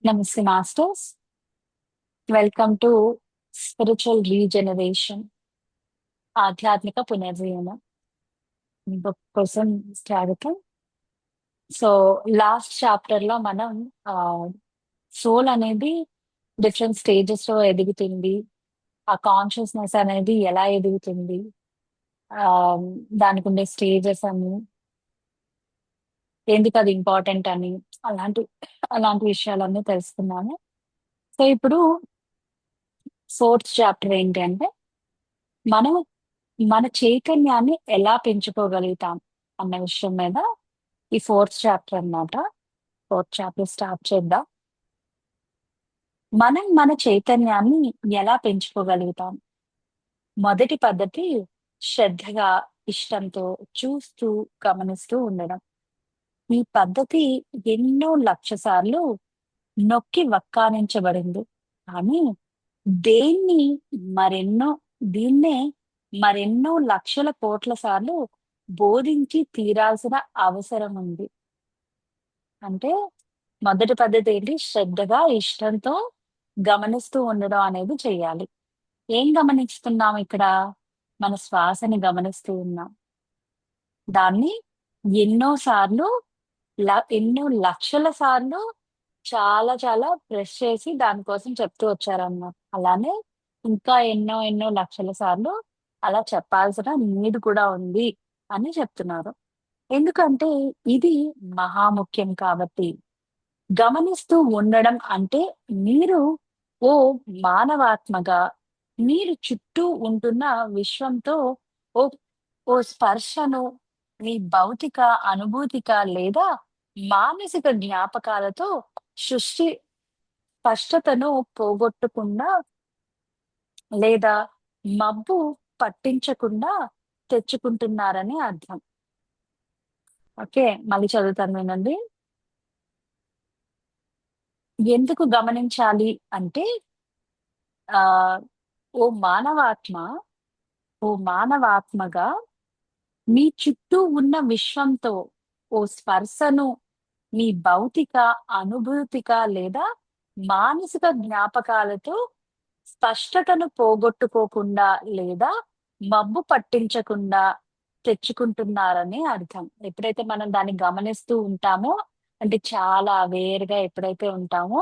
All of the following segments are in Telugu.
నమస్తే masters. Welcome to spiritual regeneration, ఆధ్యాత్మిక పునర్జీవనం. ఇంకొక క్వశ్చన్ స్వాగతం. సో లాస్ట్ చాప్టర్ లో మనం సోల్ అనేది డిఫరెంట్ స్టేజెస్ లో ఎదుగుతుంది, ఆ కాన్షియస్నెస్ అనేది ఎలా ఎదుగుతుంది, ఆ దానికి ఉండే స్టేజెస్ అని, ఎందుకు అది ఇంపార్టెంట్ అని, అలాంటి అలాంటి విషయాలన్నీ తెలుసుకున్నాము. సో ఇప్పుడు ఫోర్త్ చాప్టర్ ఏంటి అంటే, మనం మన చైతన్యాన్ని ఎలా పెంచుకోగలుగుతాం అన్న విషయం మీద ఈ ఫోర్త్ చాప్టర్ అన్నమాట. ఫోర్త్ చాప్టర్ స్టార్ట్ చేద్దాం. మనం మన చైతన్యాన్ని ఎలా పెంచుకోగలుగుతాం? మొదటి పద్ధతి శ్రద్ధగా, ఇష్టంతో చూస్తూ, గమనిస్తూ ఉండడం. ఈ పద్ధతి ఎన్నో లక్ష సార్లు నొక్కి వక్కానించబడింది. కానీ దేన్ని మరెన్నో దీన్నే మరెన్నో లక్షల కోట్ల సార్లు బోధించి తీరాల్సిన అవసరం ఉంది. అంటే మొదటి పద్ధతి ఏంటి? శ్రద్ధగా, ఇష్టంతో గమనిస్తూ ఉండడం అనేది చెయ్యాలి. ఏం గమనిస్తున్నాం ఇక్కడ? మన శ్వాసని గమనిస్తూ ఉన్నాం. దాన్ని ఎన్నో సార్లు ఎన్నో లక్షల సార్లు చాలా చాలా ప్రెస్ చేసి దానికోసం చెప్తూ వచ్చారన్నమాట. అలానే ఇంకా ఎన్నో ఎన్నో లక్షల సార్లు అలా చెప్పాల్సిన నీడ్ కూడా ఉంది అని చెప్తున్నారు. ఎందుకంటే ఇది మహాముఖ్యం కాబట్టి. గమనిస్తూ ఉండడం అంటే మీరు ఓ మానవాత్మగా మీరు చుట్టూ ఉంటున్న విశ్వంతో ఓ ఓ స్పర్శను మీ భౌతిక, అనుభూతిక లేదా మానసిక జ్ఞాపకాలతో సృష్టి స్పష్టతను పోగొట్టకుండా లేదా మబ్బు పట్టించకుండా తెచ్చుకుంటున్నారని అర్థం. ఓకే, మళ్ళీ చదువుతాను వినండి. ఎందుకు గమనించాలి అంటే, ఆ ఓ మానవాత్మ ఓ మానవాత్మగా మీ చుట్టూ ఉన్న విశ్వంతో ఓ స్పర్శను మీ భౌతిక, అనుభూతిక లేదా మానసిక జ్ఞాపకాలతో స్పష్టతను పోగొట్టుకోకుండా లేదా మబ్బు పట్టించకుండా తెచ్చుకుంటున్నారని అర్థం. ఎప్పుడైతే మనం దాన్ని గమనిస్తూ ఉంటామో, అంటే చాలా అవేర్‌గా ఎప్పుడైతే ఉంటామో,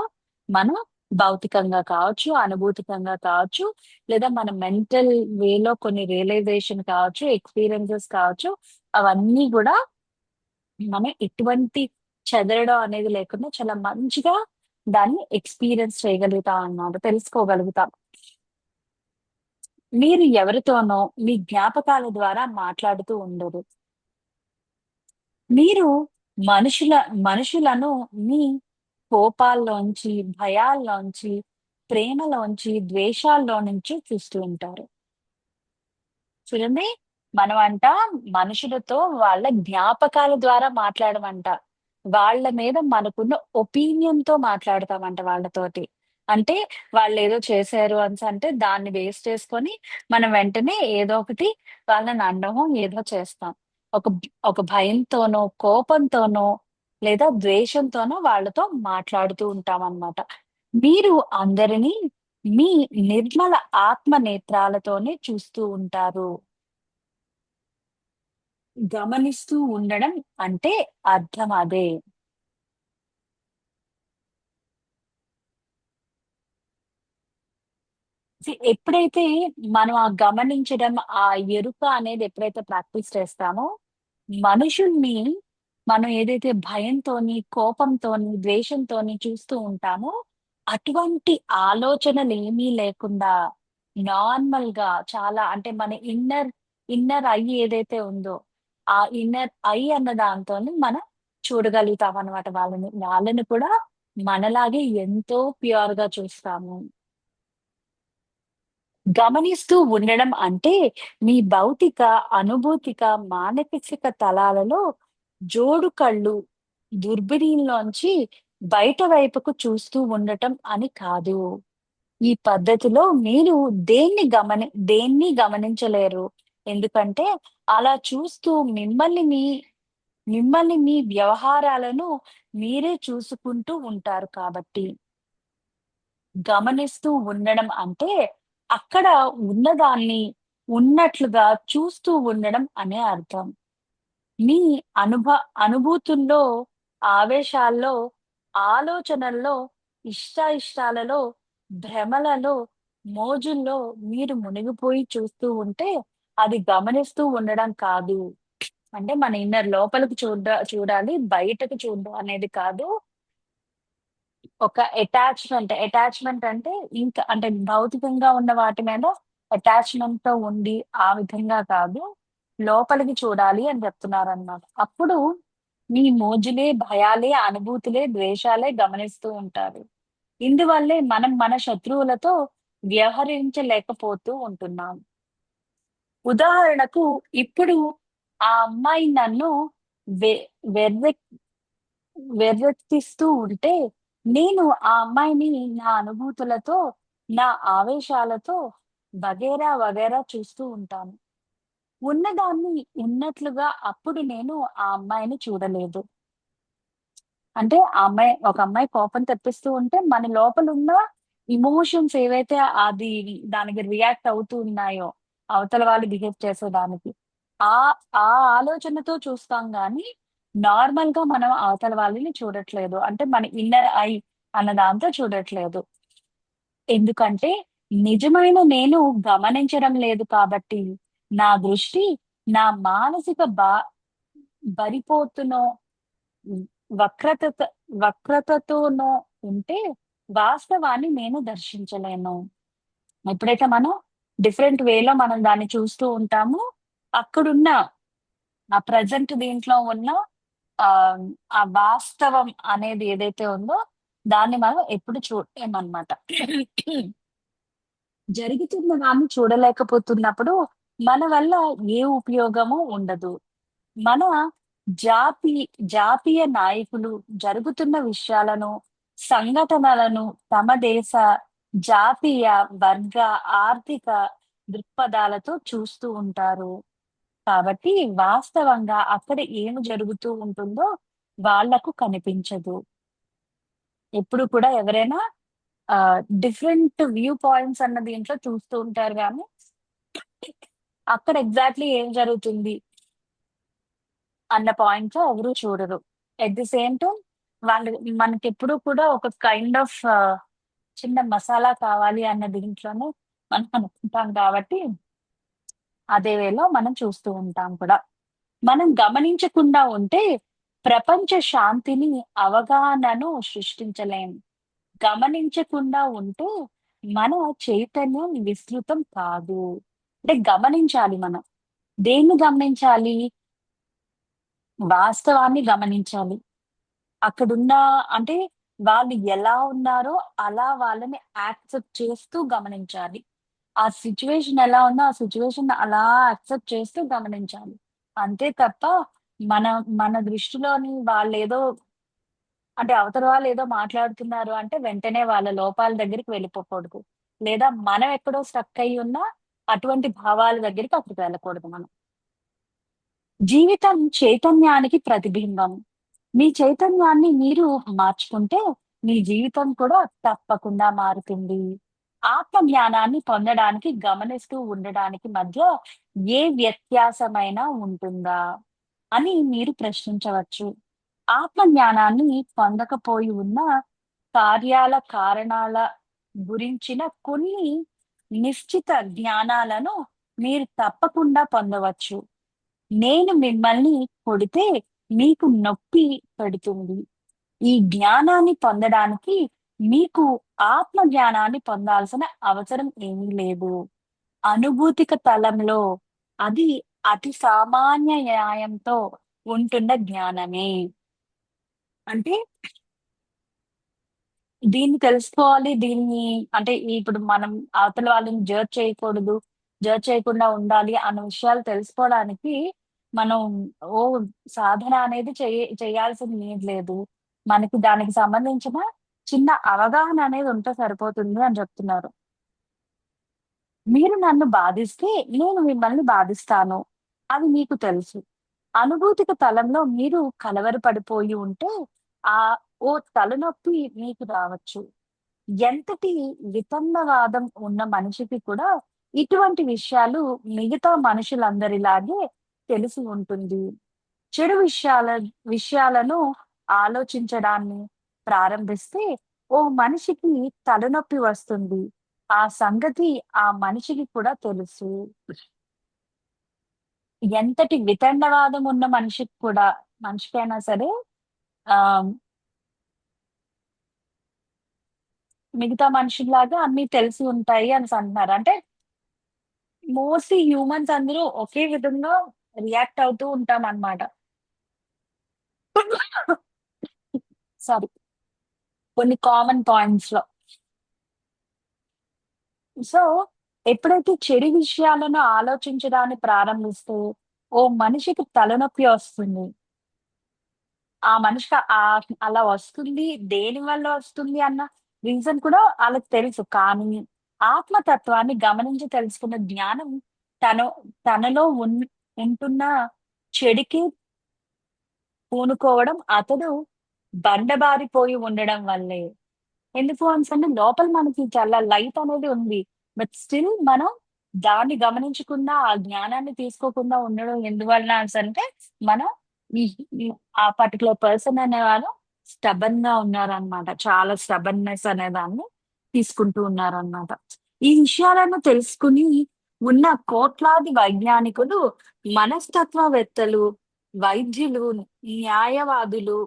మనం భౌతికంగా కావచ్చు, అనుభూతికంగా కావచ్చు, లేదా మన మెంటల్ వేలో కొన్ని రియలైజేషన్ కావచ్చు, ఎక్స్‌పీరియన్సెస్ కావచ్చు, అవన్నీ గూడా మనం ఎటువంటి చెదరడం అనేది లేకుండా చాలా మంచిగా దాన్ని ఎక్స్‌పీరియన్స్ చేయగలుగుతాం అన్నమాట. తెలుసుకోగలుగుతాం. మీరు ఎవరితోనో మీ జ్ఞాపకాల ద్వారా మాట్లాడుతూ ఉండరు. మీరు మనుషుల మనుషులను మీ కోపాల్లోంచి, భయాల్లోంచి, ప్రేమలోంచి, ద్వేషాల్లో నుంచి చూస్తూ ఉంటారు. చూడండి, మనమంట మనుషులతో వాళ్ళ జ్ఞాపకాల ద్వారా మాట్లాడమంట. వాళ్ళ మీద మనకున్న ఒపీనియన్‌తో మాట్లాడతామంట వాళ్ళతోటి. అంటే వాళ్ళేదో చేశారు అనేసంటే దాన్ని బేస్ చేసుకొని మనం వెంటనే ఏదో ఒకటి వాళ్ళని అనడమో ఏదో చేస్తాం. ఒక భయంతోనో, కోపంతోనో లేదా ద్వేషంతోనో వాళ్ళతో మాట్లాడుతూ ఉంటామనమాట. మీరు అందరినీ మీ నిర్మల ఆత్మ నేత్రాలతోనే చూస్తూ ఉంటారు. గమనిస్తూ ఉండడం అంటే అర్థం అదే. ఎప్పుడైతే మనం ఆ గమనించడం, ఆ ఎరుక అనేది ఎప్పుడైతే ప్రాక్టీస్ చేస్తామో, మనుషుల్ని మనం ఏదైతే భయంతోని, కోపంతోని, ద్వేషంతోని చూస్తూ ఉంటామో, అటువంటి ఆలోచనలేమీ లేకుండా నార్మల్‌గా చాలా అంటే మన ఇన్నర్ ఐ ఏదైతే ఉందో, ఆ ఇన్నర్ ఐ అన్న దాంతోని మనం చూడగలుగుతామనమాట వాళ్ళని. వాళ్ళని కూడా మనలాగే ఎంతో ప్యూర్‌గా చూస్తాము. గమనిస్తూ ఉండడం అంటే మీ భౌతిక, అనుభూతిక, మానసిక తలాలలో జోడు కళ్ళు దుర్బిణీల్లోంచి బయట వైపుకు చూస్తూ ఉండటం అని కాదు. ఈ పద్ధతిలో మీరు దేన్ని గమనించలేరు. ఎందుకంటే అలా చూస్తూ మిమ్మల్ని మీ వ్యవహారాలను మీరే చూసుకుంటూ ఉంటారు కాబట్టి. గమనిస్తూ ఉండడం అంటే, అక్కడ ఉన్నదాన్ని ఉన్నట్లుగా చూస్తూ ఉండడం అనే అర్థం. మీ అనుభ అనుభూతుల్లో, ఆవేశాల్లో, ఆలోచనల్లో, ఇష్టాయిష్టాలలో, భ్రమలలో, మోజుల్లో మీరు మునిగిపోయి చూస్తూ ఉంటే, అది గమనిస్తూ ఉండడం కాదు. అంటే మన ఇన్నర్ లోపలికి చూడాలి. బయటకు చూడడం అనేది కాదు. ఒక అటాచ్‌మెంట్ అంటే ఇంకా అంటే భౌతికంగా ఉన్న వాటి మీద అటాచ్‌మెంట్‌తో ఉండి ఆ విధంగా కాదు. లోపలికి చూడాలి అని చెప్తున్నారనమాట. అప్పుడు మీ మోజులే, భయాలే, అనుభూతులే, ద్వేషాలే గమనిస్తూ ఉంటారు. ఇందువల్లే మనం మన శత్రువులతో వ్యవహరించలేకపోతూ ఉంటున్నాం. ఉదాహరణకు ఇప్పుడు ఆ అమ్మాయి నన్ను వె వెర్రె వెర్రెత్తిస్తూ ఉంటే, నేను ఆ అమ్మాయిని నా అనుభూతులతో, నా ఆవేశాలతో వగైరా చూస్తూ ఉంటాను. ఉన్నదాన్ని ఉన్నట్లుగా అప్పుడు నేను ఆ అమ్మాయిని చూడలేదు. అంటే ఒక అమ్మాయి కోపం తెప్పిస్తూ ఉంటే, మన లోపలున్న ఎమోషన్స్ ఏవైతే అది దానికి రియాక్ట్ అవుతూ ఉన్నాయో, అవతల వాళ్ళు బిహేవ్ చేసేదానికి. ఆ ఆ ఆలోచనతో చూస్తాం గానీ, నార్మల్‌గా మనం అవతల వాళ్ళని చూడట్లేదు. అంటే మన ఇన్నర్ ఐ అన్న దాంతో చూడట్లేదు. ఎందుకంటే, నిజమైన నేను గమనించడం లేదు కాబట్టి, నా దృష్టి నా మానసిక బరిపోతునో హ్మ్. వక్రతత వక్రతతోనో ఉంటే వాస్తవాన్ని నేను దర్శించలేను. ఎప్పుడైతే మనం డిఫరెంట్ వేలో మనం దాన్ని చూస్తూ ఉంటామో, అక్కడున్న ఆ ప్రెజెంట్ దీంట్లో ఉన్న ఆహ్, ఆ వాస్తవం అనేది ఏదైతే ఉందో, దాన్ని మనం ఎప్పుడు చూడలేమనమాట. జరుగుతున్న దాన్ని చూడలేకపోతున్నప్పుడు, మన వల్ల ఏ ఉపయోగము ఉండదు. మన జాతి జాతీయ నాయకులు జరుగుతున్న విషయాలను, సంఘటనలను తమ దేశ, జాతీయ, వర్గ, ఆర్థిక దృక్పథాలతో చూస్తూ ఉంటారు. కాబట్టి వాస్తవంగా అక్కడ ఏమి జరుగుతూ ఉంటుందో వాళ్ళకు కనిపించదు. ఎప్పుడు కూడా ఎవరైనా డిఫరెంట్ వ్యూ పాయింట్స్ అన్న దీంట్లో చూస్తూ ఉంటారు గానీ, అక్కడ ఎగ్జాక్ట్‌లీ ఏం జరుగుతుంది అన్న పాయింట్‌లో ఎవరు చూడరు. ఎట్ ది సేమ్ టైమ్ వాళ్ళు మనకెప్పుడు కూడా ఒక కైండ్ ఆఫ్ చిన్న మసాలా కావాలి అన్న దీంట్లోనే మనం అనుకుంటాం కాబట్టి, అదే వేలో మనం చూస్తూ ఉంటాం కూడా. మనం గమనించకుండా ఉంటే ప్రపంచ శాంతిని, అవగాహనను సృష్టించలేం. గమనించకుండా ఉంటే మన చైతన్యం విస్తృతం కాదు. అంటే గమనించాలి మనం. దేన్ని గమనించాలి? వాస్తవాన్ని గమనించాలి. అక్కడున్న అంటే వాళ్ళు ఎలా ఉన్నారో అలా వాళ్ళని యాక్సెప్ట్ చేస్తూ గమనించాలి. ఆ సిట్యుయేషన్ ఎలా ఉందో ఆ సిట్యుయేషన్‌ని అలా యాక్సెప్ట్ చేస్తూ గమనించాలి. అంతే తప్ప మన మన దృష్టిలోని వాళ్ళేదో అంటే అవతల వాళ్ళేదో మాట్లాడుతున్నారు అంటే వెంటనే వాళ్ళ లోపాల దగ్గరికి వెళ్ళిపోకూడదు. లేదా మనం ఎక్కడో స్ట్రక్ అయ్యి ఉన్నా అటువంటి భావాల దగ్గరికి అక్కడికి వెళ్ళకూడదు మనం. జీవితం చైతన్యానికి ప్రతిబింబం. మీ చైతన్యాన్ని మీరు మార్చుకుంటే, మీ జీవితం కూడా తప్పకుండా మారుతుంది. ఆత్మ జ్ఞానాన్ని పొందడానికి, గమనిస్తూ ఉండడానికి మధ్య ఏ వ్యత్యాసమైనా ఉంటుందా? అని మీరు ప్రశ్నించవచ్చు. ఆత్మ జ్ఞానాన్ని పొందకపోయి ఉన్న కారణాల గురించిన కొన్ని నిశ్చిత జ్ఞానాలను మీరు తప్పకుండా పొందవచ్చు. నేను మిమ్మల్ని కొడితే మీకు నొప్పి పెడుతుంది. ఈ జ్ఞానాన్ని పొందడానికి మీకు ఆత్మ జ్ఞానాన్ని పొందాల్సిన అవసరం ఏమీ లేదు. అనుభూతిక తలంలో అది అతి సామాన్య న్యాయంతో ఉంటున్న జ్ఞానమే. అంటే దీన్ని తెలుసుకోవాలి. అంటే ఇప్పుడు మనం అవతల వాళ్ళని జడ్జ్ చేయకుండా ఉండాలి అన్న విషయాలు తెలుసుకోవడానికి మనం ఓహ్! సాధన అనేది చేయాల్సిన నీడ్ లేదు. మనకి దానికి సంబంధించిన చిన్న అవగాహన అనేది ఉంటే సరిపోతుంది అని చెప్తున్నారు. మీరు నన్ను బాధిస్తే నేను మిమ్మల్ని బాధిస్తాను. అది మీకు తెలుసు. అనుభూతిక తలంలో మీరు కలవరపడిపోయి ఉంటే ఓ తలనొప్పి మీకు రావచ్చు. ఎంతటి వితండవాదం ఉన్న మనిషికి కూడా ఇటువంటి విషయాలు మిగతా మనుషులందరిలాగే తెలిసి ఉంటుంది. చెడు విషయాలను ఆలోచించడాన్ని ప్రారంభిస్తే ఓ మనిషికి తలనొప్పి వస్తుంది. ఆ సంగతి ఆ మనిషికి కూడా తెలుసు. ఎంతటి వితండవాదం ఉన్న మనిషికైనా సరే ఆహ్, మిగతా మనుషుల్లాగా అన్నీ తెలిసి ఉంటాయి అనేసి అంటున్నారు. అంటే మోస్ట్‌లీ హ్యూమన్స్ అందరూ ఒకే విధంగా రియాక్ట్ అవుతూ ఉంటామనమాట. సారీ. కొన్ని కామన్ పాయింట్స్‌లో. సో, ఎప్పుడైతే చెడు విషయాలను ఆలోచించడాన్ని ప్రారంభిస్తే, ఓ మనిషికి తలనొప్పి వస్తుంది. ఆ మనిషికి అలా వస్తుంది, దేనివల్ల వస్తుంది అన్న రీజన్ కూడా ఆళ్ళకి తెలుసు. కానీ, ఆత్మతత్వాన్ని గమనించి తెలుసుకున్న జ్ఞానం తను తనలో ఉంటున్న చెడుకి పూనుకోవడం అతడు బండబారిపోయి ఉండడం వల్లే. ఎందుకు అనేసంటే లోపల మనకి చాలా లైట్ అనేది ఉంది. బట్ స్టిల్ మనం దాన్ని గమనించకుండా, ఆ జ్ఞానాన్ని తీసుకోకుండా ఉండడం ఎందువలన అనేసంటే, మనం ఈ ఈ ఆ పర్టిక్యులర్ పర్సన్ అనేవాళ్ళు స్టబర్న్‌గా ఉన్నారనమాట. చాలా స్టబర్న్‌నెస్ అనేదాన్ని తీసుకుంటూ ఉన్నారనమాట. ఈ విషయాలను తెలుసుకొని ఉన్న కోట్లాది వైజ్ఞానికులు, మనస్తత్వవేత్తలు, వైద్యులు, న్యాయవాదులు,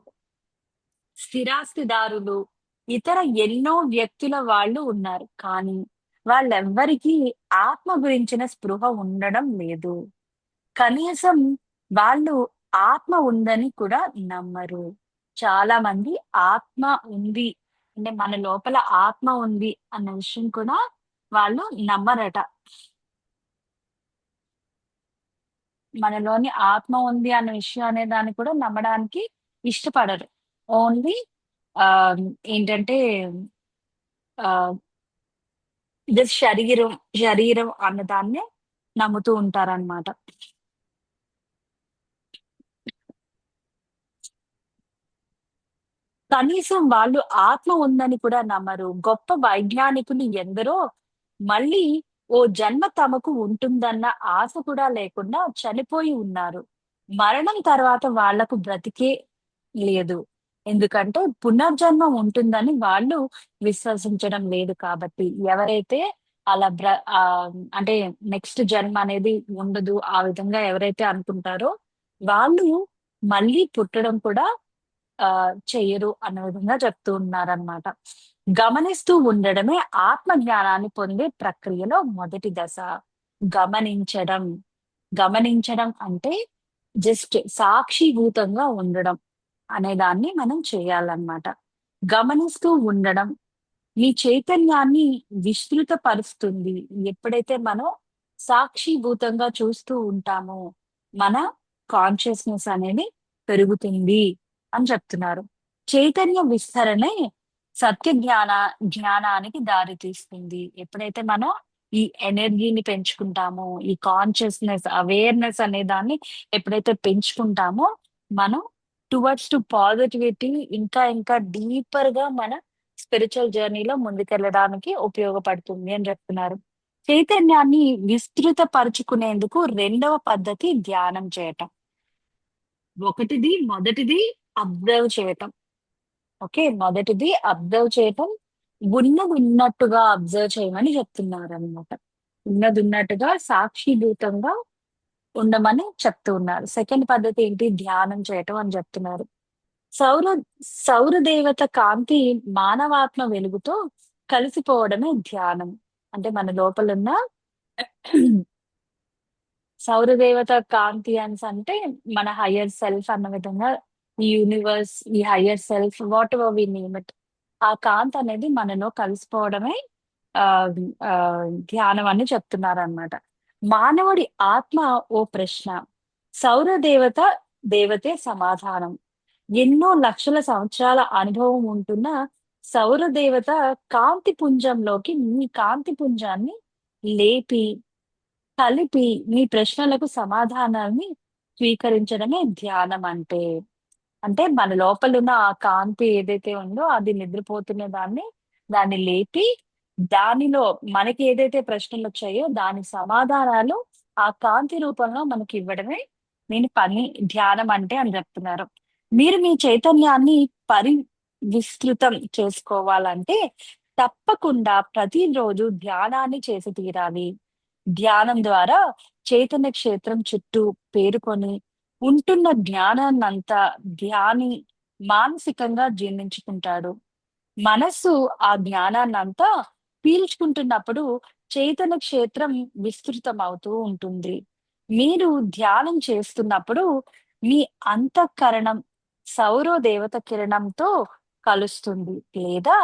స్థిరాస్తిదారులు, ఇతర ఎన్నో వ్యక్తుల వాళ్ళు ఉన్నారు. కానీ వాళ్ళెవ్వరికీ ఆత్మ గురించిన స్పృహ ఉండడం లేదు. కనీసం వాళ్ళు ఆత్మ ఉందని కూడా నమ్మరు. చాలా మంది ఆత్మ ఉంది అంటే మన లోపల ఆత్మ ఉంది అన్న విషయం కూడా వాళ్ళు నమ్మరట. మనలోని ఆత్మ ఉంది అన్న విషయం అనే దాన్ని కూడా నమ్మడానికి ఇష్టపడరు. ఓన్లీ ఆహ్, ఏంటంటే ఆహ్ జస్ట్ శరీరం అన్నదాన్నే నమ్ముతూ ఉంటారనమాట. కనీసం వాళ్ళు ఆత్మ ఉందని కూడా నమ్మరు. గొప్ప వైజ్ఞానికులు ఎందరో మళ్ళీ ఓ జన్మ తమకు ఉంటుందన్న ఆశ కూడా లేకుండా చనిపోయి ఉన్నారు. మరణం తర్వాత వాళ్ళకు బ్రతికే లేదు. ఎందుకంటే పునర్జన్మ ఉంటుందని వాళ్ళు విశ్వసించడం లేదు కాబట్టి. ఎవరైతే అలా అంటే నెక్స్ట్ జన్మ అనేది ఉండదు. ఆ విధంగా ఎవరైతే అనుకుంటారో వాళ్ళు మళ్ళీ పుట్టడం కూడా చెయ్యరు అన్న విధంగా చెప్తూ ఉన్నారనమాట. గమనిస్తూ ఉండడమే ఆత్మ జ్ఞానాన్ని పొందే ప్రక్రియలో మొదటి దశ. గమనించడం. గమనించడం అంటే జస్ట్ సాక్షిభూతంగా ఉండడం అనే దాన్ని మనం చేయాలన్నమాట. గమనిస్తూ ఉండడం మీ చైతన్యాన్ని విస్తృతపరుస్తుంది. ఎప్పుడైతే మనం సాక్షిభూతంగా చూస్తూ ఉంటామో, మన కాన్షియస్‌నెస్ అనేది పెరుగుతుంది అని చెప్తున్నారు. చైతన్య విస్తరణే సత్య జ్ఞానానికి దారి తీస్తుంది. ఎప్పుడైతే మనం ఈ ఎనర్జీని పెంచుకుంటామో, ఈ కాన్షియస్‌నెస్, అవేర్‌నెస్ అనే దాన్ని ఎప్పుడైతే పెంచుకుంటామో, మనం టువర్డ్స్ పాజిటివిటీ ఇంకా డీపర్‌గా మన స్పిరిచువల్ జర్నీలో ముందుకెళ్ళడానికి ఉపయోగపడుతుంది అని చెప్తున్నారు. చైతన్యాన్ని విస్తృత పరుచుకునేందుకు రెండవ పద్ధతి ధ్యానం చేయటం. మొదటిది అబ్జర్వ్ చేయటం. ఓకే. మొదటిది అబ్జర్వ్ చేయటం. ఉన్నదున్నట్టుగా అబ్జర్వ్ చేయమని చెప్తున్నారనమాట. ఉన్నదున్నట్టుగా సాక్షిభూతంగా ఉండమని చెప్తూ ఉన్నారు. సెకండ్ పద్ధతి ఏంటి? ధ్యానం చేయటం అని చెప్తున్నారు. సౌర సౌర దేవత కాంతి మానవాత్మ వెలుగుతో కలిసిపోవడమే ధ్యానం. అంటే మన లోపలున్న సౌర దేవత కాంతి అనేసంటే మన హైయర్ సెల్ఫ్ అన్న విధంగా ఈ యూనివర్స్, ఈ higher self whatever we name it. ఆ కాంతి అనేది మనలో కలిసిపోవడమే ఆహ్, ధ్యానం అని చెప్తున్నారనమాట. మానవుడి ఆత్మ ఓ ప్రశ్న. సౌర దేవతే సమాధానం. ఎన్నో లక్షల సంవత్సరాల అనుభవం ఉంటున్న సౌర దేవత కాంతి పుంజంలోకి మీ కాంతి పుంజాన్ని లేపి, కలిపి మీ ప్రశ్నలకు సమాధానాల్ని స్వీకరించడమే ధ్యానం అంటే. అంటే మన లోపలున్న ఆ కాంతి ఏదైతే ఉందో అది నిద్రపోతున్న దాన్ని దాన్ని లేపి, దానిలో మనకి ఏదైతే ప్రశ్నలొచ్చాయో దాని సమాధానాలు ఆ కాంతి రూపంలో మనకివ్వడమే ధ్యానం అంటే అని చెప్తున్నారు. మీరు మీ చైతన్యాన్ని విస్తృతం చేసుకోవాలంటే తప్పకుండా ప్రతిరోజు ధ్యానాన్ని చేసి తీరాలి. ధ్యానం ద్వారా చైతన్య క్షేత్రం చుట్టూ పేరుకొని ఉంటున్న జ్ఞానాన్నంతా ధ్యాని మానసికంగా జీర్ణించుకుంటాడు. మనస్సు ఆ జ్ఞానాన్నంతా పీల్చుకుంటున్నప్పుడు చైతన్య క్షేత్రం విస్తృతమవుతూ ఉంటుంది. మీరు ధ్యానం చేస్తున్నప్పుడు మీ అంతఃకరణం సౌర దేవత కిరణంతో కలుస్తుంది. లేదా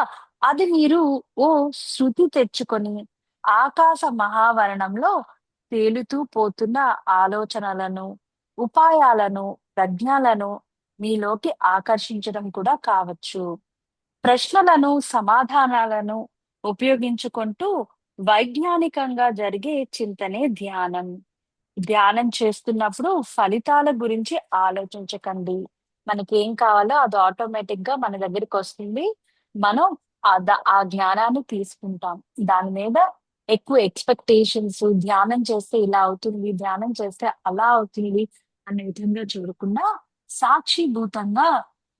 అది మీరు ఓ శృతి తెచ్చుకొని ఆకాశ మహావరణంలో తేలుతూ పోతున్న ఆలోచనలను, ఉపాయాలను, ప్రజ్ఞలను మీలోకి ఆకర్షించడం కూడా కావచ్చు. ప్రశ్నలను, సమాధానాలను ఉపయోగించుకుంటూ వైజ్ఞానికంగా జరిగే చింతనే ధ్యానం. ధ్యానం చేస్తున్నప్పుడు ఫలితాల గురించి ఆలోచించకండి. మనకేం కావాలో అది ఆటోమేటిక్‌గా మన దగ్గరికొస్తుంది. మనం ఆ జ్ఞానాన్ని తీసుకుంటాం. దాని మీద ఎక్కువ ఎక్స్‌పెక్టేషన్స్ ధ్యానం చేస్తే ఇలా అవుతుంది, ధ్యానం చేస్తే అలా అవుతుంది అనే విధంగా చూడకుండా సాక్షిభూతంగా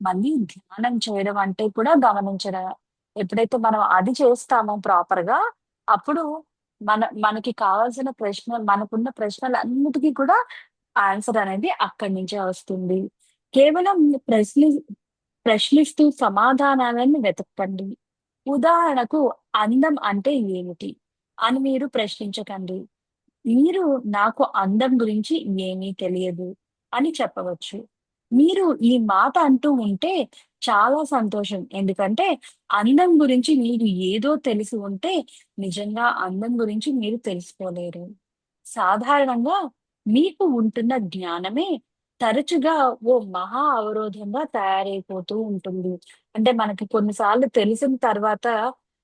మళ్ళీ ధ్యానం చేయడం అంటే కూడా గమనించడం. ఎప్పుడైతే మనం అది చేస్తామో ప్రాపర్‌గా అప్పుడు మనకి కావాల్సిన మనకున్న ప్రశ్నలన్నిటికి కూడా ఆన్సర్ అనేది అక్కడి నుంచే వస్తుంది. కేవలం ప్రశ్ని ప్రశ్నిస్తూ సమాధానాలను వెతకండి. ఉదాహరణకు అందం అంటే ఏమిటి? అని మీరు ప్రశ్నించకండి. మీరు నాకు అందం గురించి ఏమీ తెలియదు అని చెప్పవచ్చు. మీరు ఈ మాట అంటూ ఉంటే చాలా సంతోషం. ఎందుకంటే అందం గురించి మీకు ఏదో తెలిసి ఉంటే నిజంగా అందం గురించి మీరు తెలుసుకోలేరు. సాధారణంగా మీకు ఉంటున్న జ్ఞానమే తరచుగా ఓ మహా అవరోధంగా తయారైపోతూ ఉంటుంది. అంటే మనకి కొన్ని సార్లు తెలిసిన తర్వాత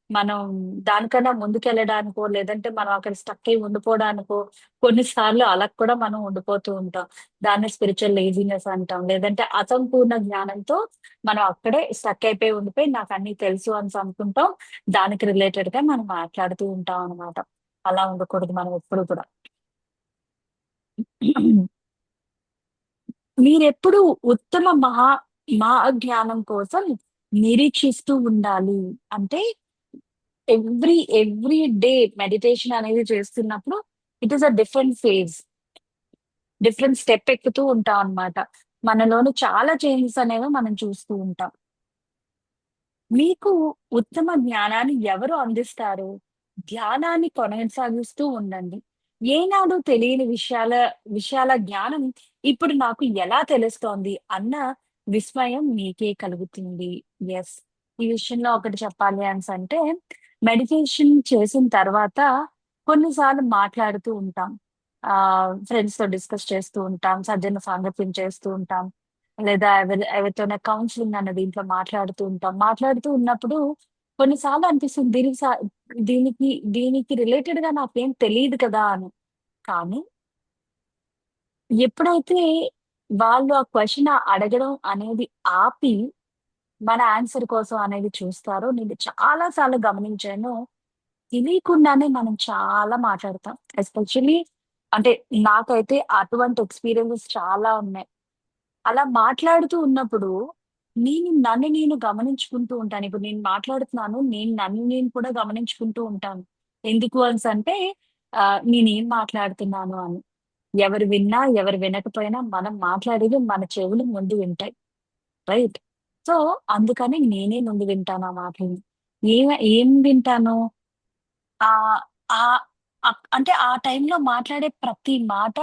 మనం దానికన్నా ముందుకెళ్ళడానికో, లేదంటే మనం అక్కడ స్టక్ అయ్యి ఉండిపోవడానికో కొన్ని సార్లు అలా కూడా మనం ఉండిపోతూ ఉంటాం. దాన్ని స్పిరిచువల్ లేజినెస్ అంటాం. లేదంటే అసంపూర్ణ జ్ఞానంతో మనం అక్కడే స్టక్ అయిపోయి ఉండిపోయి నాకన్నీ తెలుసు అనేసి అనుకుంటాం. దానికి రిలేటెడ్‌గా మనం మాట్లాడుతూ ఉంటాం అన్నమాట. అలా ఉండకూడదు మనం ఎప్పుడు కూడా. మీరెప్పుడు ఉత్తమ మహాజ్ఞానం కోసం నిరీక్షిస్తూ ఉండాలి. అంటే ఎవ్రీ డే మెడిటేషన్ అనేది చేస్తున్నప్పుడు it is a different phase. Different step ఎక్కుతూ ఉంటాం అన్నమాట. మనలోని చాలా చేంజెస్ అనేవి మనం చూస్తూ ఉంటాం. మీకు ఉత్తమ జ్ఞానాన్ని ఎవరు అందిస్తారు? ధ్యానాన్ని కొనసాగిస్తూ ఉండండి. ఏనాడు తెలియని విషయాల జ్ఞానం ఇప్పుడు నాకు ఎలా తెలుస్తోంది అన్న విస్మయం మీకే కలుగుతుంది. యెస్. ఈ విషయంలో ఒకటి చెప్పాలి అనేసంటే మెడిటేషన్ చేసిన తర్వాత కొన్నిసార్లు మాట్లాడుతూ ఉంటాం. ఫ్రెండ్స్‌తో డిస్కస్ చేస్తూ ఉంటాం. సజ్జన సాంగత్యం చేస్తూ ఉంటాం. లేదా ఎవరితోనే కౌన్సెలింగ్ అన్న దీంట్లో మాట్లాడుతూ ఉంటాం. మాట్లాడుతూ ఉన్నప్పుడు కొన్నిసార్లు అనిపిస్తుంది దీనికి దీనికి రిలేటెడ్‌గా నాకేం తెలీదు కదా అని. కానీ ఎప్పుడైతే వాళ్ళు ఆ క్వెషన్ అడగడం అనేది ఆపి, మన ఆన్సర్ కోసం అనేది చూస్తారో నేను చాలా సార్లు గమనించాను. తెలియకుండానే మనం చాలా మాట్లాడతాం. ఎస్పెషల్లీ అంటే నాకైతే అటువంటి ఎక్స్‌పీరియన్సెస్ చాలా ఉన్నాయి. అలా మాట్లాడుతూ ఉన్నప్పుడు, నన్ను నేను గమనించుకుంటూ ఉంటాను. ఇప్పుడు నేను మాట్లాడుతున్నాను. నన్ను నేను కూడా గమనించుకుంటూ ఉంటాను. ఎందుకు అనేసంటే నేనేం మాట్లాడుతున్నాను అని. ఎవరు విన్నా, ఎవరు వినకపోయినా మనం మాట్లాడేది మన చెవులు ముందు వింటాయి. రైట్? సో, అందుకని నేనే ముందు వింటాను ఆ మాటలని. ఏం వింటాను? ఆహ్, ఆహ్, అంటే ఆ టైంలో మాట్లాడే ప్రతి మాట,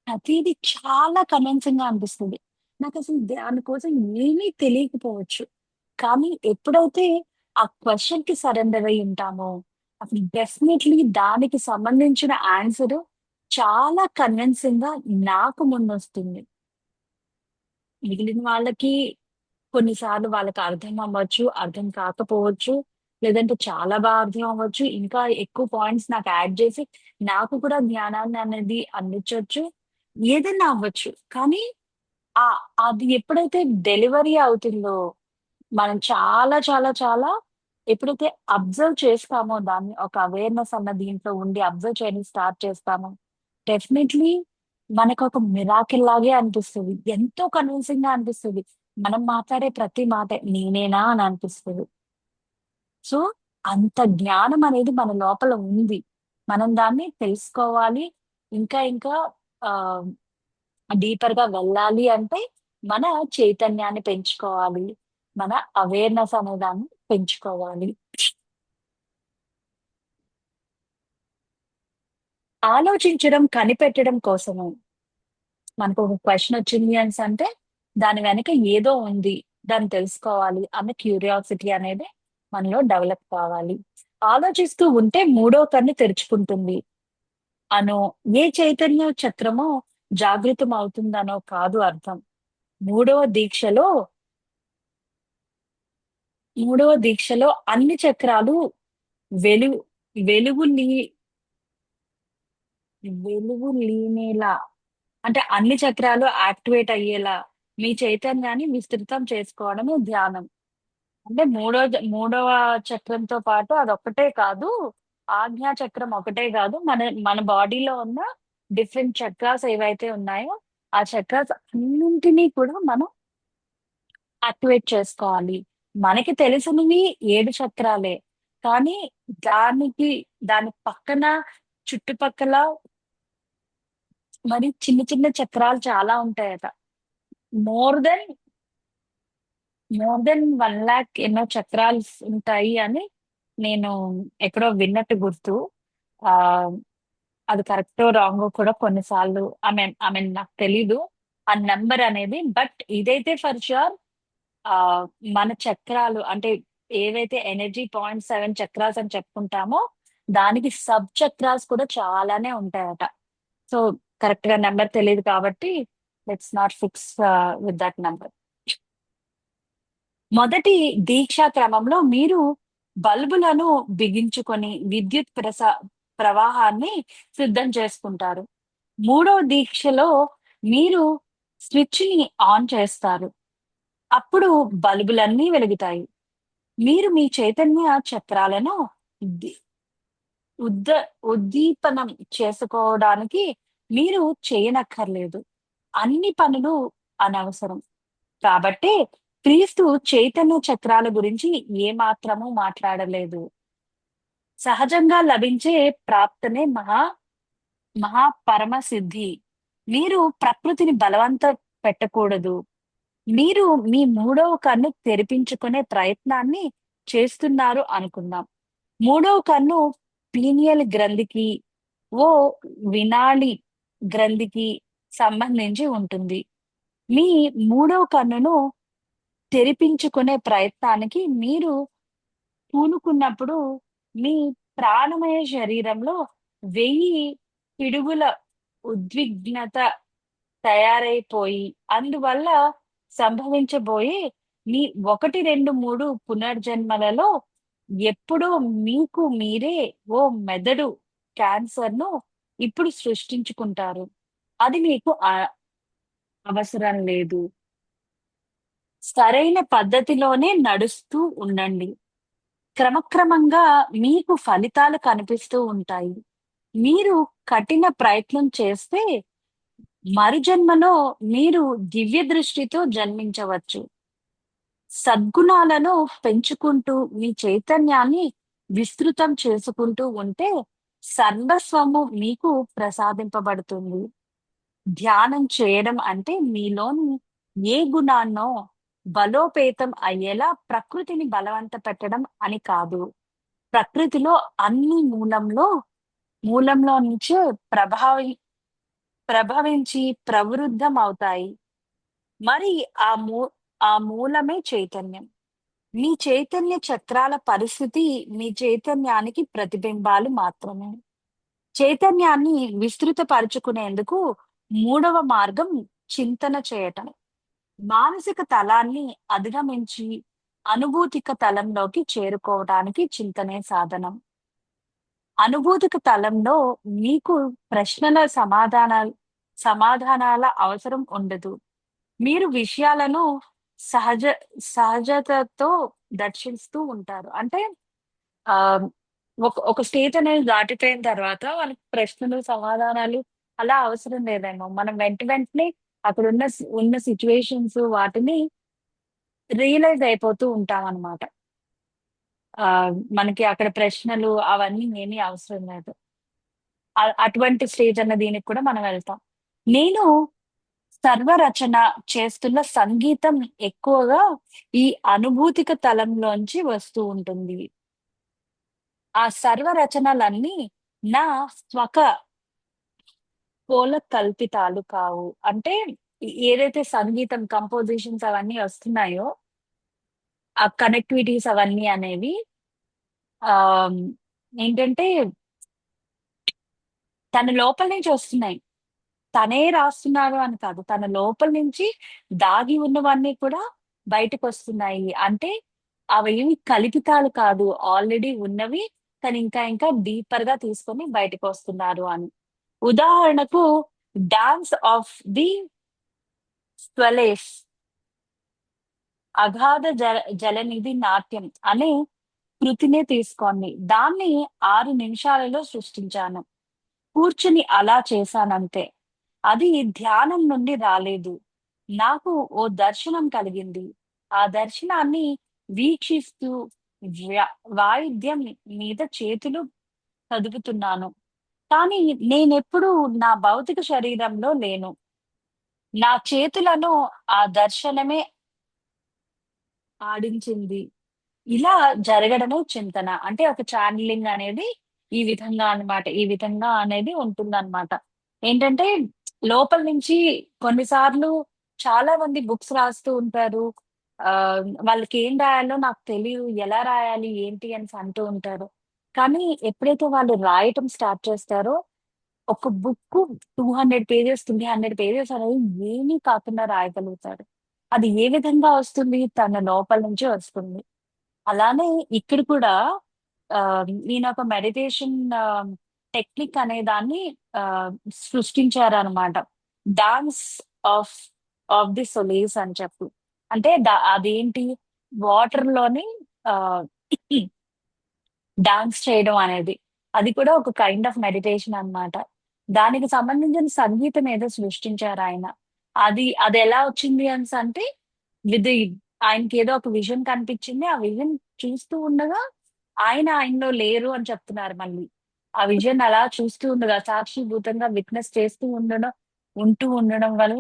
ప్రతీది చాలా కన్విన్సింగ్‌గా అనిపిస్తుంది. నాకసలు దాని కోసం ఏమీ తెలియకపోవచ్చు. కానీ ఎప్పుడైతే ఆ క్వెషన్‌కి సరెండర్ అయ్యి ఉంటామో, అప్పుడు డెఫినైట్‌లీ దానికి సంబంధించిన ఆన్సర్ చాలా కన్విన్సింగ్‌గా నాకు ముందొస్తుంది. మిగిలిన వాళ్ళకి కొన్నిసార్లు వాళ్ళకి అర్థం అవ్వచ్చు, అర్థం కాకపోవచ్చు. లేదంటే చాలా అర్థం అవ్వచ్చు. ఇంకా ఎక్కువ పాయింట్స్ నాకు యాడ్ చేసి, నాకు కూడా జ్ఞానాన్ని అనేది అందించొచ్చు. ఏదైనా అవ్వచ్చు. కానీ అది ఎప్పుడైతే డెలివరీ అవుతుందో, మనం చాలా చాలా చాలా ఎప్పుడైతే అబ్జర్వ్ చేస్తామో దాన్ని, ఒక అవేర్‌నెస్ అన్న దీంట్లో ఉండి అబ్జర్వ్ చేయడం స్టార్ట్ చేస్తామో, డెఫినైట్‌లీ మనకొక మిరాకిల్ లాగే అనిపిస్తది. ఎంతో కన్విన్సింగ్‌గా అనిపిస్తది. మనం మాట్లాడే ప్రతి మాట నేనేనా అని అనిపిస్తది. సో, అంత జ్ఞానం అనేది మన లోపల ఉంది. మనం దాన్ని తెలుసుకోవాలి. ఇంకా ఇంకా ఆహ్, డీపర్‌గా వెళ్ళాలి అంటే, మన చైతన్యాన్ని పెంచుకోవాలి. మన అవేర్‌నెస్ అనే దాన్ని పెంచుకోవాలి. ఆలోచించడం, కనిపెట్టడం కోసము మనకొక క్వెషనొచ్చింది అనేసంటే, దాని వెనక ఏదో ఉంది. దాన్ని తెలుసుకోవాలి అన్న క్యూరియాసిటీ అనేది మనలో డెవలప్ కావాలి. ఆలోచిస్తూ ఉంటే మూడో కన్ను తెరుచుకుంటుంది అనో, ఏ చైతన్య చక్రమో జాగృతమవుతుందనో కాదు అర్థం. మూడవ దీక్షలో మూడవ దీక్షలో అన్ని చక్రాలు వెలు వెలుగు నీ వెలుగు లీనేలా, అంటే అన్ని చక్రాలు యాక్టివేట్ అయ్యేలా మీ చైతన్యాన్ని విస్తృతం చేసుకోవడమే ధ్యానం. అంటే మూడవ చక్రంతో పాటు అదొక్కటే కాదు, ఆజ్ఞా చక్రం ఒకటే కాదు. మన మన బాడీలో ఉన్న డిఫరెంట్ చక్రాస్ ఏవైతే ఉన్నాయో, ఆ చక్రాస్ అన్నింటినీ కూడా మనం యాక్టివేట్ చేసుకోవాలి. మనకి తెలిసినవి 7 చక్రాలే. కానీ దానికి దాని పక్కన చుట్టుపక్కల మరి చిన్న చిన్న చక్రాలు చాలా ఉంటాయట. మోర్ దెన్ మోర్ దెన్ 1,00,000 ఎన్నో చక్రాలు ఉంటాయి అని నేను ఎక్కడో విన్నట్టు గుర్తు. ఆహ్, అది కరెక్టో, రాంగో కూడా కొన్ని సార్లు ఐ మీన్ నాకు తెలీదు. ఆ నంబర్ అనేది. బట్ ఇదైతే ఫర్ ష్యూర్ ఆహ్, మన చక్రాలు అంటే ఏవైతే ఎనర్జీ పాయింట్ 7 చక్రాస్ అని చెప్పుకుంటామో, దానికి సబ్ చక్రాస్ కూడా చాలానే ఉంటాయట. సో, కరెక్ట్‌గా నంబర్ తెలీదు కాబట్టి let's not fix with that number. మొదటి దీక్షా క్రమంలో మీరు బల్బులను బిగించుకొని విద్యుత్ ప్రవాహాన్ని సిద్ధం చేసుకుంటారు. మూడో దీక్షలో మీరు స్విచ్‌ని ఆన్ చేస్తారు. అప్పుడు బల్బులన్నీ వెలుగుతాయి. మీరు మీ చైతన్య చక్రాలను ది ఉద్ద ఉద్దీపనం చేసుకోవడానికి మీరు చేయనక్కర్లేదు. అన్ని పనులు అనవసరం. కాబట్టే క్రీస్తు చైతన్య చక్రాల గురించి ఏమాత్రము మాట్లాడలేదు. సహజంగా లభించే ప్రాప్తనే మహా పరమ సిద్ధి. మీరు ప్రకృతిని బలవంత పెట్టకూడదు. మీరు మీ మూడవ కన్ను తెరిపించుకునే ప్రయత్నాన్ని చేస్తున్నారు అనుకుందాం. మూడవ కన్ను పీనియల్ గ్రంథికి, ఓ వినాళి గ్రంథికి సంబంధించి ఉంటుంది. మీ మూడవ కన్నును తెరిపించుకునే ప్రయత్నానికి మీరు పూనుకున్నప్పుడు మీ ప్రాణమయ శరీరంలో 1000 పిడుగుల ఉద్విగ్నత తయారైపోయి, అందువల్ల సంభవించబోయే మీ 1, 2, 3 పునర్జన్మలలో ఎప్పుడో మీకు మీరే ఓ మెదడు క్యాన్సర్‌ను ఇప్పుడు సృష్టించుకుంటారు. అది మీకు అవసరం లేదు. సరైన పద్ధతిలోనే నడుస్తూ ఉండండి. క్రమక్రమంగా మీకు ఫలితాలు కనిపిస్తూ ఉంటాయి. మీరు కఠిన ప్రయత్నం చేస్తే మరుజన్మలో మీరు దివ్య దృష్టితో జన్మించవచ్చు. సద్గుణాలను పెంచుకుంటూ మీ చైతన్యాన్ని విస్తృతం చేసుకుంటూ ఉంటే సర్వస్వము మీకు ప్రసాదింపబడుతుంది. ధ్యానం చేయడం అంటే మీలోని ఏ గుణాన్నో బలోపేతం అయ్యేలా ప్రకృతిని బలవంత పెట్టడం అని కాదు. ప్రకృతిలో అన్ని మూలంలో నుంచే ప్రభవించి ప్రవృద్ధమవుతాయి. మరి ఆ మూ ఆ మూలమే చైతన్యం. మీ చైతన్య చక్రాల పరిస్థితి మీ చైతన్యానికి ప్రతిబింబాలు మాత్రమే. చైతన్యాన్ని విస్తృతపరుచుకునేందుకు మూడవ మార్గం చింతన చేయటం. మానసిక తలాన్ని అధిగమించి అనుభూతిక తలంలోకి చేరుకోవడానికి చింతనే సాధనం. అనుభూతిక తలంలో మీకు ప్రశ్నల సమాధానాల అవసరం ఉండదు. మీరు విషయాలను సహజ సహజతతో దర్శిస్తూ ఉంటారు. అంటే ఆహ్, ఒక స్టేజ్ అనేది దాటిపోయిన తర్వాత వాళ్ళకి ప్రశ్నలు, సమాధానాలు అలా అవసరం లేదేమో. మనం వెంటనే అక్కడున్న ఉన్న సిట్యుయేషన్స్ వాటిని రియలైజ్ అయిపోతూ ఉంటామనమాట. మనకి అక్కడ ప్రశ్నలు అవన్నీ ఏమీ అవసరం లేదు. అటువంటి స్టేజ్ అన్న దీనికి కూడా మనం వెళ్తాం. నేను సర్వరచన చేస్తున్న సంగీతం ఎక్కువగా ఈ అనుభూతిక తలంలోంచి వస్తూ ఉంటుంది. ఆ సర్వరచనలన్నీ నా స్వక పోల కల్పితాలు కావు. అంటే ఏదైతే సంగీతం కంపోజిషన్స్ అవన్నీ వస్తున్నాయో, ఆ కనెక్టివిటీస్ అవన్నీ అనేవి ఆహ్, ఏంటంటే తన లోపల నుంచి వస్తున్నాయి. తనే రాస్తున్నాడు అని కాదు. తన లోపల నుంచి దాగి ఉన్నవన్నీ కూడా బయటకొస్తున్నాయి. అంటే అవేమి కల్పితాలు కాదు. ఆల్రెడీ ఉన్నవి తను ఇంకా డీపర్‌గా తీసుకొని బయటకొస్తున్నారు అని. ఉదాహరణకు 'డాన్స్ ఆఫ్ ది స్వలేస్' 'అగాధ జలనిధి నాట్యం' అనే కృతినే తీసుకోండి. దాన్ని 6 నిమిషాలలో సృష్టించాను. కూర్చుని అలా చేశానంతే. అది ధ్యానం నుండి రాలేదు. నాకు ఓ దర్శనం కలిగింది. ఆ దర్శనాన్ని వీక్షిస్తూ వ్య వాయిద్యం మీద చేతులు కదుపుతున్నాను. కానీ నేనెప్పుడూ నా భౌతిక శరీరంలో లేను. నా చేతులను ఆ దర్శనమే ఆడించింది. ఇలా జరగడమే చింతన. అంటే ఒక చానెలింగ్ అనేది ఈ విధంగా అన్నమాట. ఈ విధంగా అనేది ఉంటుందన్నమాట. ఏంటంటే లోపల నుంచి కొన్ని సార్లు చాలా మంది బుక్స్ రాస్తూ ఉంటారు. వాళ్ళకేం రాయాలో నాకు తెలీదు. ఎలా రాయాలి? ఏంటి? అనేసి అంటూ ఉంటారు. కానీ ఎప్పుడైతే వాళ్ళు రాయటం స్టార్ట్ చేస్తారో ఒక బుక్కు 200 పేజెస్, 300 పేజెస్ అనేది ఏమీ కాకుండా రాయగలుగుతారు. అది ఏ విధంగా వస్తుంది? తన లోపల నుంచే వస్తుంది. అలానే ఇక్కడ కూడా ఈయనొక మెడిటేషన్ టెక్నిక్ అనే దాన్ని ఆహ్, సృష్టించారనమాట. డాన్స్ ఆఫ్ ఆఫ్ ది సొలీస్ అని చెప్పి. అంటే అదేంటి వాటర్‌లోని ఆహ్, డాన్స్ చేయడం అనేది. అది కూడా ఒక కైండ్ ఆఫ్ మెడిటేషన్ అన్నమాట. దానికి సంబంధించిన సంగీతం ఏదో సృష్టించారాయన. అదెలా వచ్చింది అనేసంటే విత్ ఆయనకేదో ఒక విజన్ కనిపించింది. ఆ విజన్ చూస్తూ ఉండగా ఆయనలో లేరు అని చెప్తున్నారు మళ్ళీ. ఆ విజన్ అలా చూస్తూ ఉండగా సాక్షిభూతంగా విట్‌నెస్ చేస్తూ ఉండడం వల్ల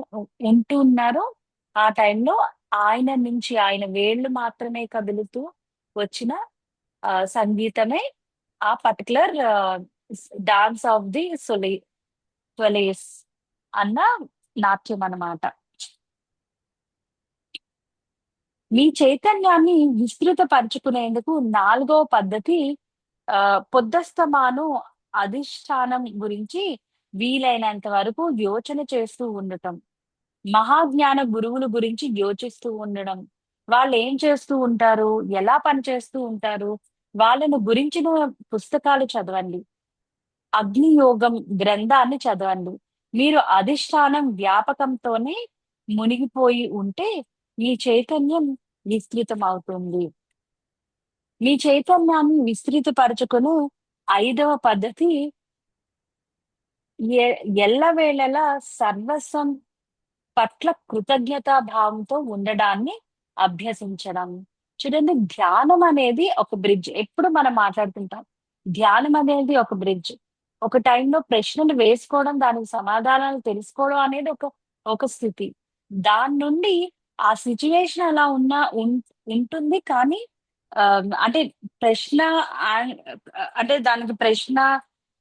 ఉంటూ ఉన్నారు. ఆ టైంలో ఆయన నుంచి ఆయన వేళ్ళు మాత్రమే కదులుతూ వచ్చిన సంగీతమే ఆ particular dance of the solace అన్న నాట్యం అన్నమాట. మీ చైతన్యాన్ని విస్తృతపరుచుకునేందుకు నాలుగవ పద్ధతి పొద్దస్తమాను అధిష్టానం గురించి వీలైనంత వరకు యోచన చేస్తూ ఉండటం. మహాజ్ఞాన గురువుల గురించి యోచిస్తూ ఉండడం. వాళ్ళేం చేస్తూ ఉంటారు? ఎలా పనిచేస్తూ ఉంటారు? వాళ్ళను గురించిన పుస్తకాలు చదవండి. 'అగ్నియోగం' గ్రంథాన్ని చదవండి. మీరు అధిష్టానం వ్యాపకంతోనే మునిగిపోయి ఉంటే మీ చైతన్యం విస్తృతమవుతుంది. మీ చైతన్యాన్ని విస్తృతపరచుకుని ఐదవ పద్ధతి ఎ ఎల్లవేళలా సర్వస్వం పట్ల కృతజ్ఞతా భావంతో ఉండడాన్ని అభ్యసించడం. చూడండి ధ్యానం అనేది ఒక బ్రిడ్జ్. ఎప్పుడు మనం మాట్లాడుతుంటాం. ధ్యానం అనేది ఒక బ్రిడ్జ్. ఒక టైంలో ప్రశ్నలు వేసుకోవడం, దానికి సమాధానాలు తెలుసుకోవడం అనేది ఒక స్థితి. దాని నుండి ఆ సిట్యుయేషన్ అలా ఉన్నా ఉంటుంది. కానీ అంటే ప్రశ్న ఆన్ అంటే దానికి ప్రశ్న,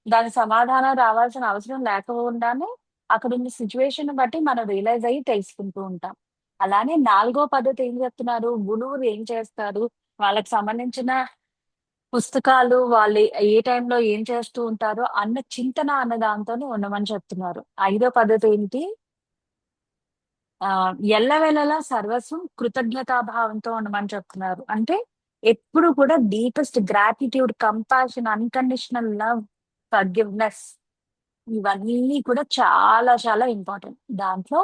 దానికి సమాధానం రావాల్సిన అవసరం లేకుండానే అక్కడున్న సిట్యుయేషన్‌ని బట్టి మనం రియలైజ్ అయ్యి తెలుసుకుంటూ ఉంటాం. అలానే నాలుగో పద్ధతి ఏం చెప్తున్నారు? గురువులు ఏం చేస్తారు? వాళ్ళకి సంబంధించిన పుస్తకాలు వాళ్ళు ఏ టైంలో ఏం చేస్తూ ఉంటారో అన్న చింతన అన్న దాంతోనే ఉండమని చెప్తున్నారు. ఐదో పద్ధతి ఏంటి? ఎల్లవేళలా సర్వస్వం కృతజ్ఞతా భావంతో ఉండమని చెప్తున్నారు. అంటే ఎప్పుడు కూడా deepest gratitude, compassion, unconditional love, forgiveness ఇవన్నీ కూడా చాలా చాలా ఇంపార్టెంట్. దాంట్లో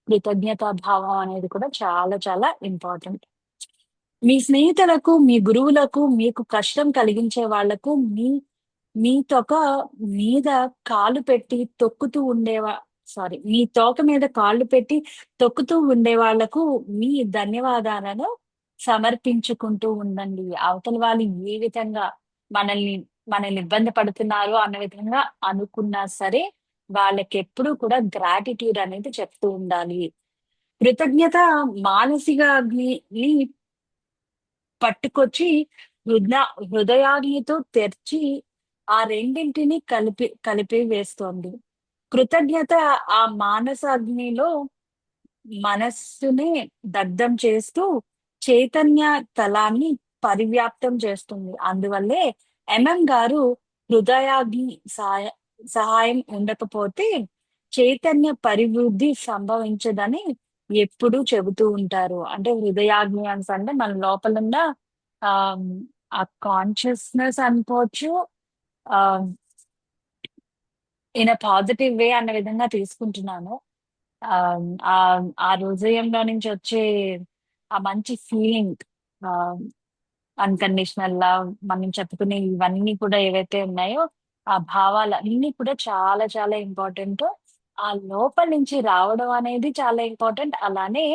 కృతజ్ఞతా భావం అనేది కూడా చాలా చాలా ఇంపార్టెంట్. మీ స్నేహితులకు, మీ గురువులకు, మీకు కష్టం కలిగించే వాళ్ళకు మీ తోక మీద కాలు పెట్టి తొక్కుతూ ఉండేవా సారీ. మీ తోక మీద కాళ్ళు పెట్టి తొక్కుతూ ఉండే వాళ్ళకు మీ ధన్యవాదాలను సమర్పించుకుంటూ ఉండండి. అవతల వాళ్ళు ఏ విధంగా మనల్ని మనల్ని ఇబ్బంది పడుతున్నారు అన్న విధంగా అనుకున్నా సరే, వాళ్ళకెప్పుడూ కూడా గ్రాటిట్యూడ్ అనేది చెప్తూ ఉండాలి. కృతజ్ఞత మానసిక అగ్నిని పట్టుకొచ్చి హృద హృదయాగ్నితో తెర్చి ఆ రెండింటిని కలిపి వేస్తోంది. కృతజ్ఞత ఆ మానసాగ్నిలో మనస్సుని దగ్ధం చేస్తూ చైతన్య తలాన్ని పరివ్యాప్తం చేస్తుంది. అందువల్లే ఎంఎం గారు హృదయాగ్ని సహాయం ఉండకపోతే చైతన్య పరివృద్ధి సంభవించదని ఎప్పుడూ చెబుతూ ఉంటారు. అంటే హృదయాగ్ని అంటే మన లోపలున్న ఆహ్, ఆ కాన్షియస్‌నెస్ అనుకోవచ్చు. ఆహ్, ఇన్ ఎ పాజిటివ్ వే అన్న విధంగా తీసుకుంటున్నాను. ఆహ్, ఆ హృదయంలో నుంచి వచ్చే ఆ మంచి ఫీలింగ్, ఆహ్, అన్‌కండిషనల్ లవ్ మనం చెప్పుకునే ఇవన్నీ కూడా ఏవైతే ఉన్నాయో, ఆ భావాలన్నీ కూడా చాలా చాలా ఇంపార్టెంటు. ఆ లోపల నుంచి రావడం అనేది చాలా ఇంపార్టెంట్. అలానే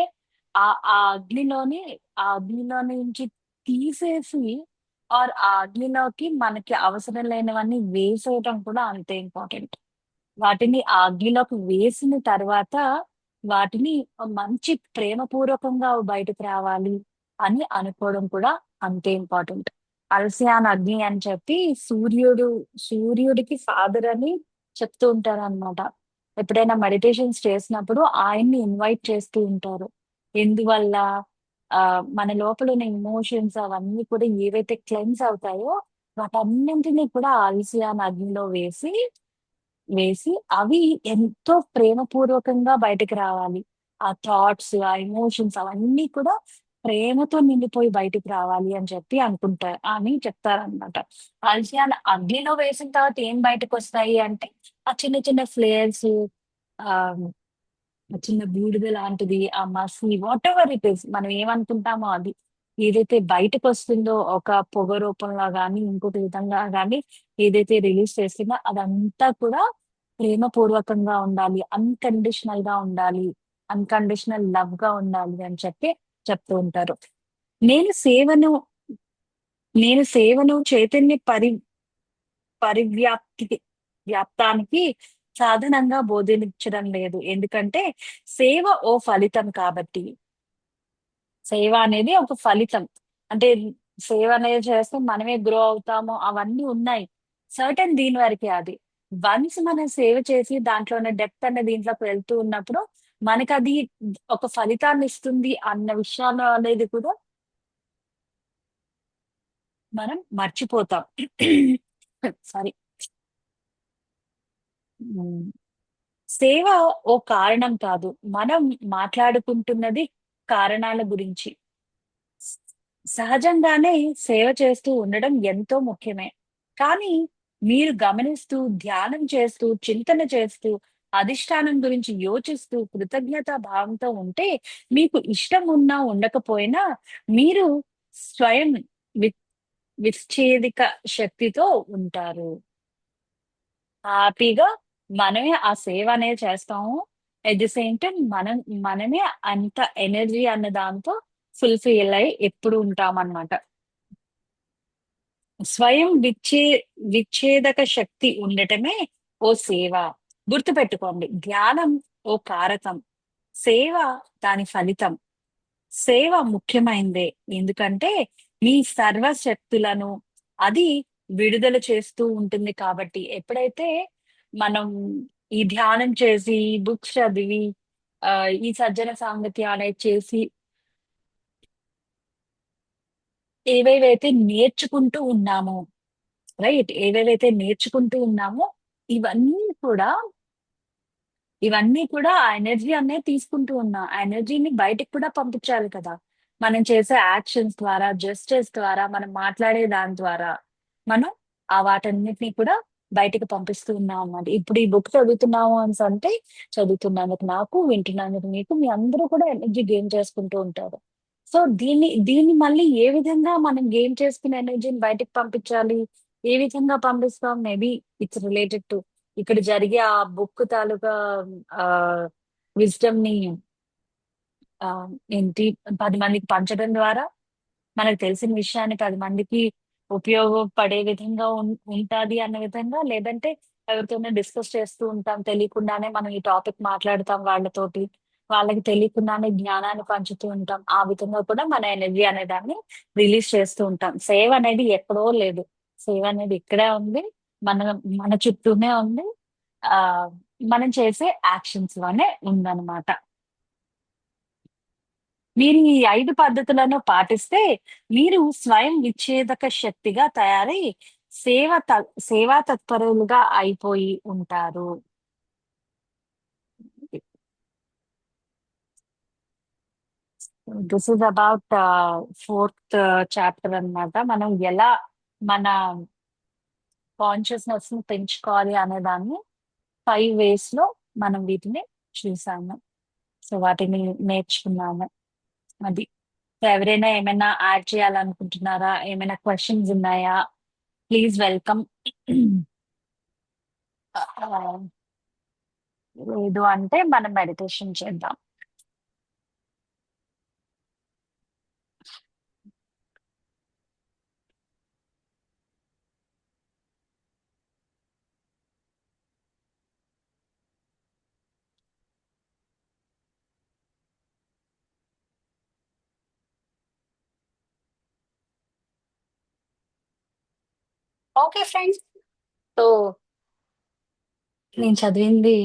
ఆ అగ్నిలోని ఆ అగ్నిలో నుంచి తీసేసి ఆ అగ్నిలోకి మనకి అవసరం లేనివన్నీ వేసేయటం కూడా అంతే ఇంపార్టెంట్. వాటిని ఆ అగ్నిలోకి వేసిన తర్వాత, వాటిని మంచి ప్రేమపూర్వకంగా బయటకు రావాలి అని అనుకోవడం కూడా అంతే ఇంపార్టెంట్. 'అలసియాన్ అగ్ని' అని చెప్పి సూర్యుడికి ఫాదర్ అని చెప్తూ ఉంటారనమాట. ఎప్పుడైనా మెడిటేషన్స్ చేసినప్పుడు ఆయన్ని ఇన్వైట్ చేస్తూ ఉంటారు. ఎందువల్ల? మన లోపల ఉన్న ఎమోషన్స్ అవన్నీ కూడా ఏవైతే క్లెన్స్ అవుతాయో, వాటన్నింటిని కూడా 'అలసియాన్ అగ్నిలో' వేసి అవి ఎంతో ప్రేమపూర్వకంగా బయటకి రావాలి. ఆ థాట్స్, ఆ ఎమోషన్స్ అవన్నీ కూడా ప్రేమతో నిండిపోయి బయటికి రావాలి అని చెప్పి అని చెప్తారనమాట. అలసియాన్ అగ్నిలో వేసిన తర్వాత ఏం బయటకొస్తాయి అంటే, ఆ చిన్న చిన్న ఫ్లేయర్స్, ఆహ్, ఆ చిన్న బూడిద లాంటిది, ఆ మసి వాటెవర్ ఇట్ ఈస్ మనం ఏమనుకుంటామో అది. ఏదైతే బయటకొస్తుందో ఒక పొగ రూపంలో గాని, ఇంకొక విధంగా గాని ఏదైతే రిలీజ్ చేసిందో అదంతా కూడా ప్రేమపూర్వకంగా ఉండాలి. అన్‌కండిషనల్‌గా ఉండాలి. అన్‌కండిషనల్ లవ్‌గా ఉండాలి అని చెప్పి చెప్తూ ఉంటారు. నేను సేవను నేను సేవను చైతన్య పరివ్యాప్తికి వ్యాప్తానికి సాధనంగా బోధించడం లేదు. ఎందుకంటే సేవ ఓ ఫలితం కాబట్టి. సేవ అనేది ఒక ఫలితం. అంటే సేవ అనేది చేస్తే మనమే గ్రో అవుతాము అవన్నీ ఉన్నాయి. సర్టెన్ దీని వరకే అది. వన్స్ మనం సేవ చేసి దాంట్లో ఉన్న డెప్త్ అనే దీంట్లోకి వెళ్తూ ఉన్నప్పుడు మనకది ఒక ఫలితాన్నిస్తుంది అన్న విషయాలు అనేది కూడా మనం మర్చిపోతాం. సారీ. హ్మ్. సేవ ఓ కారణం కాదు. మనం మాట్లాడుకుంటున్నది కారణాల గురించి. స్ సహజంగానే సేవ చేస్తూ ఉండడం ఎంతో ముఖ్యమే. కానీ మీరు గమనిస్తూ, ధ్యానం చేస్తూ, చింతన చేస్తూ, అధిష్టానం గురించి యోచిస్తూ, కృతజ్ఞతా భావంతో ఉంటే, మీకు ఇష్టం ఉన్నా, ఉండకపోయినా మీరు స్వయం వి విచ్ఛేదిక శక్తితో ఉంటారు. హ్యాపీగా మనమే ఆ సేవ అనేది చేస్తాము. ఎట్ ది సేమ్ టైమ్ మనమే అంత ఎనర్జీ అన్న దాంతో ఫుల్‌ఫిల్ అయ్యి ఎప్పుడు ఉంటామనమాట. స్వయం విచ్ఛేదక శక్తి ఉండటమే ఓ సేవ. గుర్తుపెట్టుకోండి. ధ్యానం ఓ కారకం. సేవ దాని ఫలితం. సేవ ముఖ్యమైందే. ఎందుకంటే మీ సర్వశక్తులను అది విడుదల చేస్తూ ఉంటుంది కాబట్టి. ఎప్పుడైతే మనం ఈ ధ్యానం చేసి, ఈ బుక్స్ చదివి, ఈ సజ్జన సాంగత్యం అనేది చేసి ఏవేవైతే నేర్చుకుంటూ ఉన్నామో, రైట్? ఏవేవైతే నేర్చుకుంటూ ఉన్నామో ఇవన్నీ కూడా ఇవన్నీ కూడా ఆ ఎనర్జీ అనేది తీసుకుంటూ ఉన్నాం. ఆ ఎనర్జీని బయటికి కూడా పంపించాలి కదా! మనం చేసే యాక్షన్స్ ద్వారా, జెస్చర్స్ ద్వారా, మనం మాట్లాడే దాని ద్వారా, మనం వాటన్నిటిని కూడా బయటికి పంపిస్తూ ఉన్నాం అన్నమాట. ఇప్పుడు ఈ బుక్ చదువుతున్నాము అనేసంటే, చదువుతున్నందుకు నాకు, వింటున్నందుకు మీకు, మీ అందరూ కూడా ఎనర్జీ గెయిన్ చేసుకుంటూ ఉంటారు. సో దీన్ని మళ్ళీ ఏ విధంగా మనం గెయిన్ చేసుకున్న ఎనర్జీని బయటికి పంపించాలి? ఏ విధంగా పంపిస్తాం? మేబీ ఇట్స్ రిలేటెడ్ టు ఇక్కడ జరిగే ఆ బుక్ తాలూకా విజ్డమ్‌ని ఏంటి 10 మందికి పంచడం ద్వారా మనకు తెలిసిన విషయాన్ని 10 మందికి ఉపయోగపడే విధంగా ఉంటాది అన్న విధంగా, లేదంటే ఎవరితోనో డిస్కస్ చేస్తూ ఉంటాం. తెలియకుండానే మనం ఈ టాపిక్ మాట్లాడతాం వాళ్ళతోటి. వాళ్ళకి తెలియకుండానే జ్ఞానాన్ని పంచుతూ ఉంటాం. ఆ విధంగా కూడా మన ఎనర్జీ అనే దాన్ని రిలీజ్ చేస్తూ ఉంటాం. సేవ అనేది ఎక్కడో లేదు. సేవ అనేది ఇక్కడే ఉంది. మన మన చుట్టూనే ఉంది. ఆహ్, మనం చేసే యాక్షన్స్ లోనే ఉందన్నమాట. మీరు ఈ 5 పద్ధతులను పాటిస్తే, మీరు స్వయం విచ్ఛేదక శక్తిగా తయారై, సేవ త సేవా తత్పరులుగా అయిపోయి ఉంటారు. This is about fourth chapter అన్నమాట. మనం ఎలా మన కాన్షియస్‌నెస్‌ని పెంచుకోవాలి అనే దాన్ని 5 వేస్‌లో మనం వీటిని చూసాము. సో, వాటిని నేర్చుకున్నాము. అది. సో, ఎవరైనా ఏమైనా యాడ్ చేయాలనుకుంటున్నారా? ఏమైనా క్వెషన్స్ ఉన్నాయా? Please welcome. లేదు అంటే మనం మెడిటేషన్ చేద్దాం. Okay friends. సో, నేను చదివింది